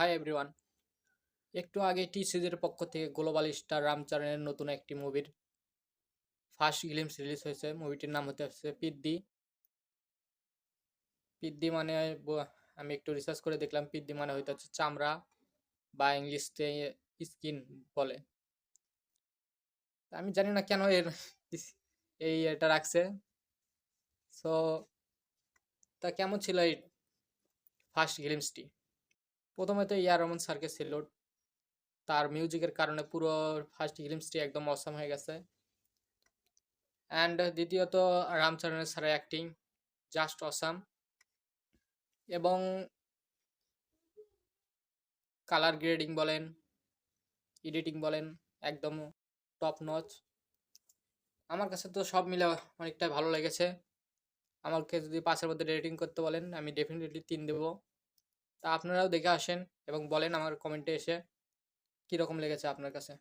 Hi everyone. একটু আগে টি সিরিজের পক্ষ থেকে গ্লোবাল স্টার রামচরণের নতুন একটি মুভির ফার্স্ট গ্লিমস রিলিজ হয়েছে। মুভিটির নাম হচ্ছে পিদ্দি। পিদ্দি মানে আমি একটু রিসার্চ করে দেখলাম, পিদ্দি মানে হচ্ছে চামড়া বা ইংলিশতে স্কিন বলে। আমি জানি না কেন এটা রাখছে। সো তা কেমন ছিল এই ফার্স্ট গ্লিমসটি? প্রথমে তো ইয়ার রহমান স্যারকে ছিল, তার মিউজিকের কারণে পুরো ফার্স্ট গ্লিমসটি একদম অসাম হয়ে গেছে। অ্যান্ড দ্বিতীয়ত রামচরণের স্যারের অ্যাক্টিং জাস্ট অসাম, এবং কালার গ্রেডিং বলেন, এডিটিং বলেন, একদম টপ নচ। আমার কাছে তো সব মিলে অনেকটাই ভালো লেগেছে। আমাকে যদি 5-এর মধ্যে রেটিং করতে বলেন, আমি ডেফিনেটলি 3 দেবো। তা আপনারাও দেখে আসেন এবং বলেন আমার কমেন্টে এসে কীরকম লেগেছে আপনার কাছে।